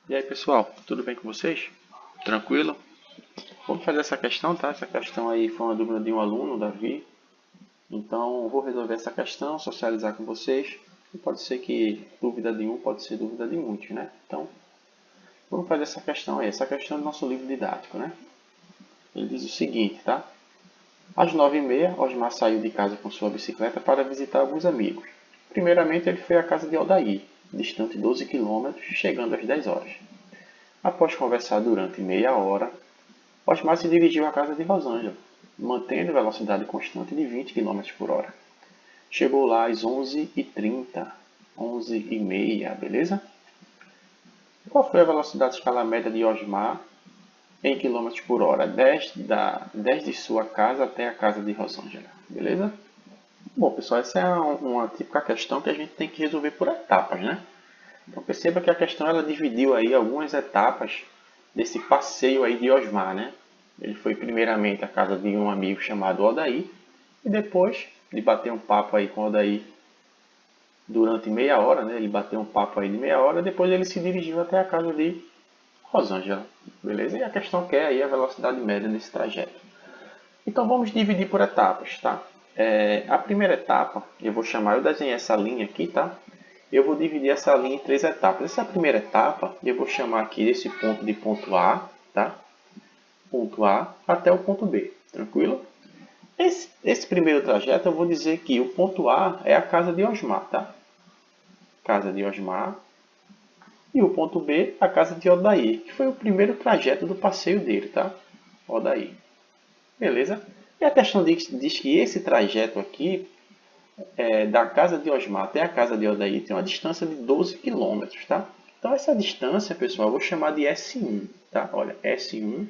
E aí pessoal, tudo bem com vocês? Tranquilo? Vamos fazer essa questão, tá? Essa questão aí foi uma dúvida de um aluno, Davi. Então vou resolver essa questão, socializar com vocês. E pode ser que dúvida de um pode ser dúvida de muitos, né? Então vamos fazer essa questão aí. Essa questão é do nosso livro didático, né? Ele diz o seguinte, tá? Às 9h30, Osmar saiu de casa com sua bicicleta para visitar alguns amigos. Primeiramente ele foi à casa de Aldair, distante 12 quilômetros, chegando às 10 horas. Após conversar durante meia hora, Osmar se dirigiu à casa de Rosângela, mantendo velocidade constante de 20 km por hora. Chegou lá às 11h30, 11h30, beleza? Qual foi a velocidade escala média de Osmar em km por hora, desde sua casa até a casa de Rosângela, beleza? Bom, pessoal, essa é uma típica questão que a gente tem que resolver por etapas, né? Então perceba que a questão ela dividiu aí algumas etapas desse passeio aí de Osmar, né? Ele foi primeiramente à casa de um amigo chamado Odair e depois de bater um papo aí com o Odair durante meia hora, né? Ele bateu um papo aí de meia hora, depois ele se dirigiu até a casa de Rosângela, beleza? E a questão que é aí a velocidade média desse trajeto. Então vamos dividir por etapas, tá? A primeira etapa, eu desenhei essa linha aqui, tá? Eu vou dividir essa linha em três etapas. Essa primeira etapa, eu vou chamar aqui esse ponto de ponto A, tá? Ponto A até o ponto B, tranquilo? Esse primeiro trajeto eu vou dizer que o ponto A é a casa de Osmar, tá? Casa de Osmar. E o ponto B, a casa de Odair, que foi o primeiro trajeto do passeio dele, tá? Odair. Beleza? E a questão diz que esse trajeto aqui, da casa de Osmar até a casa de Odair, tem uma distância de 12 quilômetros, tá? Então essa distância, pessoal, eu vou chamar de S1, tá? Olha, S1,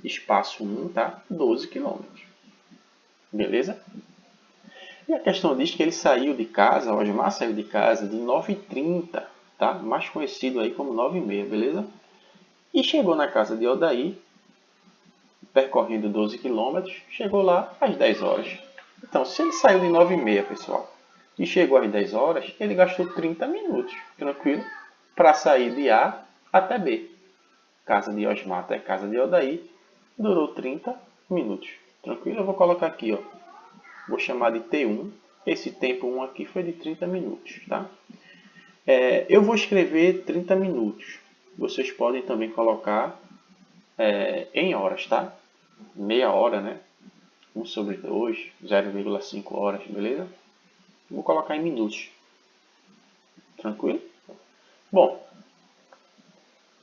espaço 1, tá? 12 quilômetros. Beleza? E a questão diz que ele saiu de casa, o Osmar saiu de casa de 9h30, tá? Mais conhecido aí como 9h30, beleza? E chegou na casa de Odair, percorrendo 12 quilômetros, chegou lá às 10 horas. Então, se ele saiu de 9h30, pessoal, e chegou às 10 horas, ele gastou 30 minutos, tranquilo, para sair de A até B. Casa de Osmar até casa de Odair, durou 30 minutos. Tranquilo? Eu vou colocar aqui, ó. Vou chamar de T1. Esse tempo 1 aqui foi de 30 minutos, tá? Eu vou escrever 30 minutos. Vocês podem também colocar em horas, tá? Meia hora, né? 1/2, 0,5 horas, beleza? Vou colocar em minutos. Tranquilo? Bom,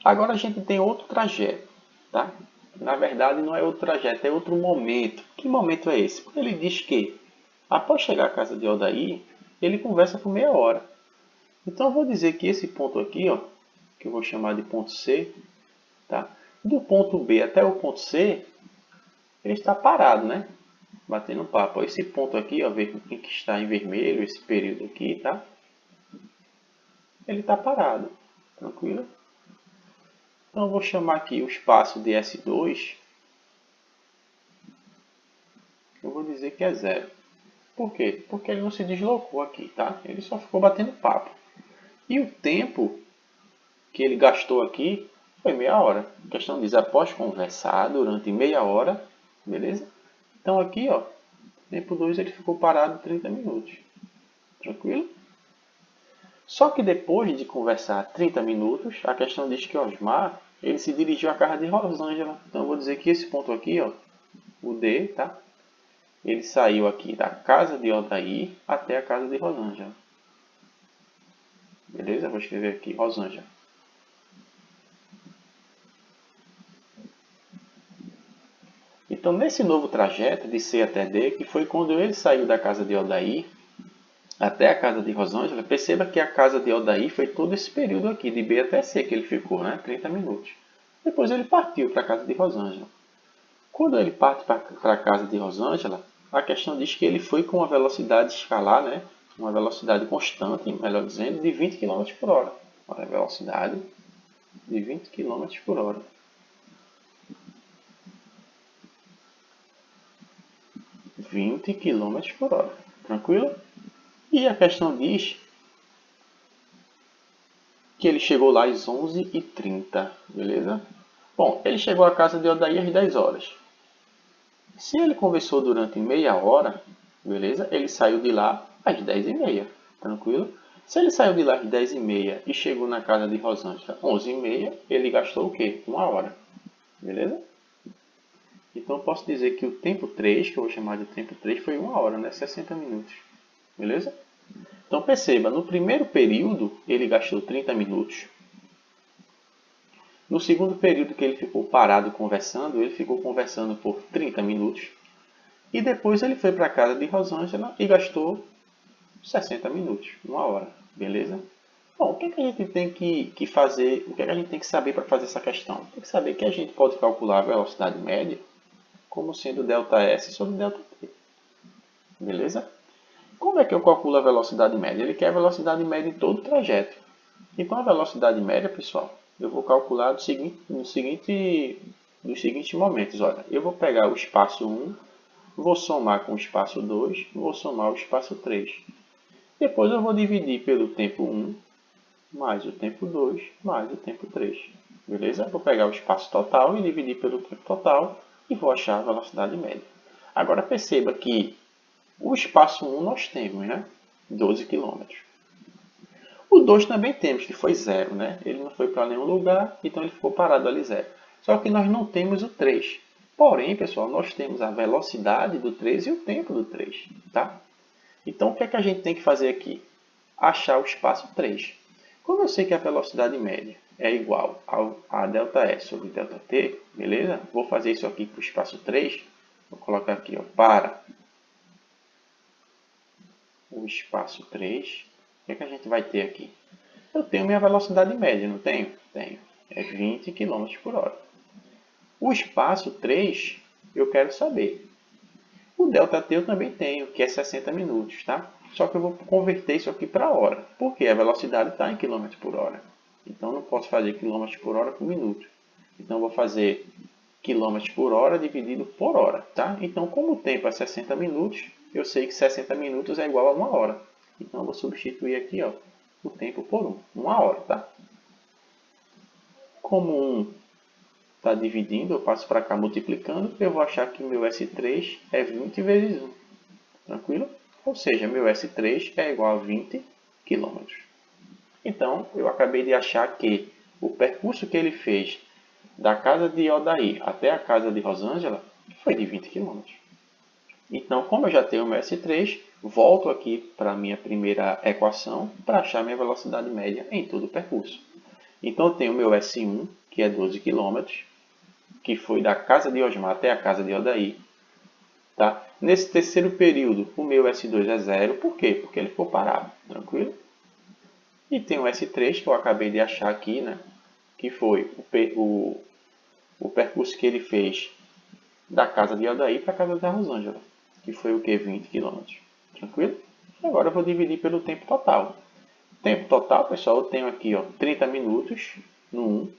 agora a gente tem outro trajeto, tá? Na verdade, não é outro trajeto, é outro momento. Que momento é esse? Ele diz que, após chegar à casa de Odair, ele conversa por meia hora. Então, eu vou dizer que esse ponto aqui, ó, que eu vou chamar de ponto C, tá? Do ponto B até o ponto C, ele está parado, né? Batendo papo. Esse ponto aqui, ó, que está em vermelho, esse período aqui, tá? Ele está parado. Tranquilo? Então, eu vou chamar aqui o espaço de S2. Eu vou dizer que é zero. Por quê? Porque ele não se deslocou aqui, tá? Ele só ficou batendo papo. E o tempo que ele gastou aqui foi meia hora. A questão diz, após conversar durante meia hora, beleza? Então aqui, ó, tempo 2 ele ficou parado 30 minutos. Tranquilo? Só que depois de conversar 30 minutos, a questão diz que Osmar, ele se dirigiu à casa de Rosângela. Então eu vou dizer que esse ponto aqui, ó, o D, tá? Ele saiu aqui da casa de Odair até a casa de Rosângela. Beleza? Vou escrever aqui, Rosângela. Então, nesse novo trajeto de C até D, que foi quando ele saiu da casa de Odair até a casa de Rosângela, perceba que a casa de Odair foi todo esse período aqui, de B até C, que ele ficou, né? 30 minutos. Depois ele partiu para a casa de Rosângela. Quando ele parte para a casa de Rosângela, a questão diz que ele foi com uma velocidade escalar, né? Uma velocidade constante, melhor dizendo, de 20 km por hora. Olha a velocidade de 20 km por hora. 20 km por hora. Tranquilo? E a questão diz que ele chegou lá às 11h30, beleza? Bom, ele chegou à casa de Odair às 10 horas. Se ele conversou durante meia hora, beleza? Ele saiu de lá às 10h30, tranquilo? Se ele saiu de lá às 10h30 e chegou na casa de Rosângela às 11h30, ele gastou o quê? 1 hora, beleza? Então eu posso dizer que o tempo 3, que eu vou chamar de tempo 3, foi 1 hora, né? 60 minutos, beleza? Então perceba, no primeiro período ele gastou 30 minutos. No segundo período que ele ficou parado conversando, ele ficou conversando por 30 minutos. E depois ele foi para a casa de Rosângela e gastou 60 minutos, 1 hora, beleza? Bom, o que, é que a gente tem que fazer, o que, é que a gente tem que saber para fazer essa questão? Tem que saber que a gente pode calcular a velocidade média como sendo ΔS sobre ΔT, beleza? Como é que eu calculo a velocidade média? Ele quer a velocidade média em todo o trajeto. Então a velocidade média, pessoal, eu vou calcular dos seguintes momentos. Olha, eu vou pegar o espaço 1, vou somar com o espaço 2, vou somar o espaço 3. Depois eu vou dividir pelo tempo 1, mais o tempo 2, mais o tempo 3. Beleza? Vou pegar o espaço total e dividir pelo tempo total e vou achar a velocidade média. Agora perceba que o espaço 1 nós temos, né? 12 km. O 2 também temos, que foi 0, né? Ele não foi para nenhum lugar, então ele ficou parado ali 0. Só que nós não temos o 3. Porém, pessoal, nós temos a velocidade do 3 e o tempo do 3, tá? Então, o que é que a gente tem que fazer aqui? Achar o espaço 3. Como eu sei que a velocidade média é igual a ΔS sobre ΔT, beleza? Vou fazer isso aqui para o espaço 3. Vou colocar aqui, ó, para o espaço 3. O que é que a gente vai ter aqui? Eu tenho minha velocidade média, não tenho? Tenho. É 20 km por hora. O espaço 3, eu quero saber. O ΔT eu também tenho, que é 60 minutos, tá? Só que eu vou converter isso aqui para hora. Porque a velocidade está em km por hora. Então, eu não posso fazer km por hora por minuto. Então, eu vou fazer km por hora dividido por hora, tá? Então, como o tempo é 60 minutos, eu sei que 60 minutos é igual a 1 hora. Então, eu vou substituir aqui, ó, o tempo por 1 hora, tá? Como 1 está dividindo, eu passo para cá multiplicando, eu vou achar que meu S3 é 20 vezes 1. Tranquilo? Ou seja, meu S3 é igual a 20 km. Então, eu acabei de achar que o percurso que ele fez da casa de Odair até a casa de Rosângela foi de 20 km. Então, como eu já tenho o meu S3, volto aqui para a minha primeira equação para achar minha velocidade média em todo o percurso. Então, eu tenho o meu S1, que é 12 km, que foi da casa de Osmar até a casa de Odair. Tá? Nesse terceiro período, o meu S2 é 0. Por quê? Porque ele ficou parado. Tranquilo? E tem o S3, que eu acabei de achar aqui, né? Que foi o percurso que ele fez da casa de Odair para a casa da Rosângela, que foi o que? 20 km. Tranquilo? Agora eu vou dividir pelo tempo total. Tempo total, pessoal, eu tenho aqui, ó, 30 minutos no 1.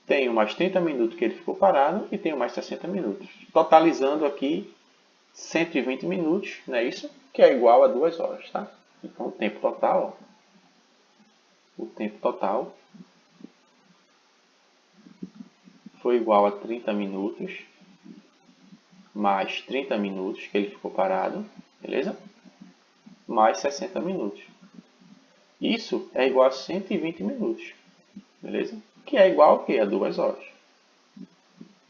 Tenho mais 30 minutos que ele ficou parado e tenho mais 60 minutos. Totalizando aqui 120 minutos, não é isso? Que é igual a 2 horas, tá? Então o tempo total foi igual a 30 minutos mais 30 minutos que ele ficou parado, beleza? Mais 60 minutos. Isso é igual a 120 minutos, beleza? Que é igual ao que? A 2 horas.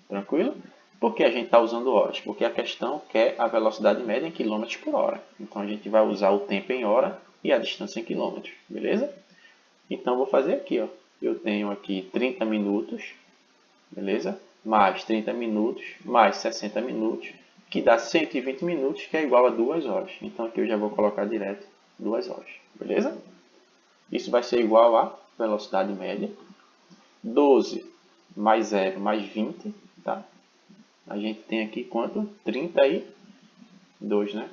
Tranquilo? Por que a gente está usando horas? Porque a questão quer a velocidade média em km por hora. Então a gente vai usar o tempo em hora e a distância em quilômetros, beleza? Então vou fazer aqui, ó. Eu tenho aqui 30 minutos, beleza? Mais 30 minutos, mais 60 minutos, que dá 120 minutos, que é igual a 2 horas. Então aqui eu já vou colocar direto 2 horas, beleza? Isso vai ser igual a velocidade média. 12 mais 0 mais 20, tá? A gente tem aqui quanto? 32, né?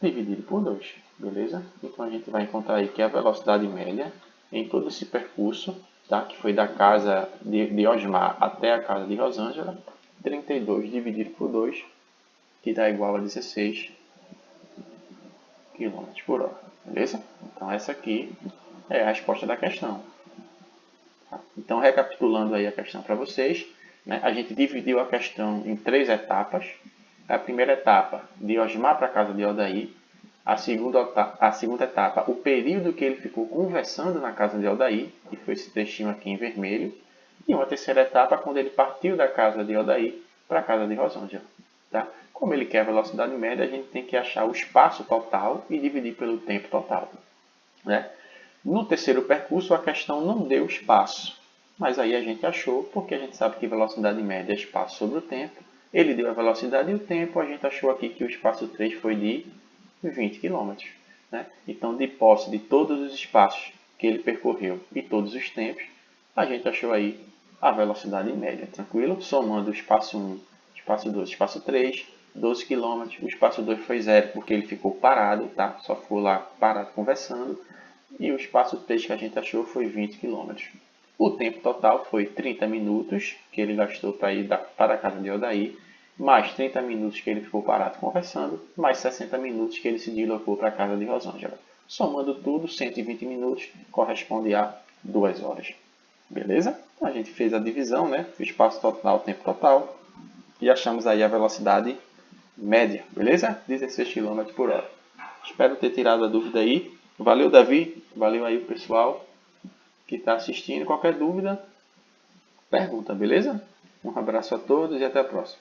Dividido por 2, beleza? Então a gente vai encontrar aí que a velocidade média em todo esse percurso, tá? Que foi da casa de Osmar até a casa de Rosângela, 32 dividido por 2, que dá igual a 16 km por hora, beleza? Então essa aqui é a resposta da questão. Então, recapitulando aí a questão para vocês, né, a gente dividiu a questão em 3 etapas. A primeira etapa, de Osmar para a casa de Odaí. A segunda etapa, o período que ele ficou conversando na casa de Odaí, que foi esse trechinho aqui em vermelho. E uma terceira etapa, quando ele partiu da casa de Odaí para a casa de Rosângela. Tá? Como ele quer a velocidade média, a gente tem que achar o espaço total e dividir pelo tempo total. Né? No terceiro percurso, a questão não deu espaço, mas aí a gente achou, porque a gente sabe que velocidade média é espaço sobre o tempo. Ele deu a velocidade e o tempo, a gente achou aqui que o espaço 3 foi de 20 km. Né? Então, de posse de todos os espaços que ele percorreu e todos os tempos, a gente achou aí a velocidade média, tranquilo? Somando o espaço 1, espaço 2, espaço 3, 12 km. O espaço 2 foi 0 porque ele ficou parado, tá? Só ficou lá parado conversando. E o espaço 3 que a gente achou foi 20 km. O tempo total foi 30 minutos que ele gastou para ir para a casa de Odaí, mais 30 minutos que ele ficou parado conversando, mais 60 minutos que ele se deslocou para a casa de Rosângela. Somando tudo, 120 minutos corresponde a 2 horas. Beleza? Então a gente fez a divisão, né? O espaço total, o tempo total, e achamos aí a velocidade média, beleza? 16 km por hora. Espero ter tirado a dúvida aí. Valeu, Davi. Valeu aí o pessoal que está assistindo. Qualquer dúvida, pergunta, beleza? Um abraço a todos e até a próxima.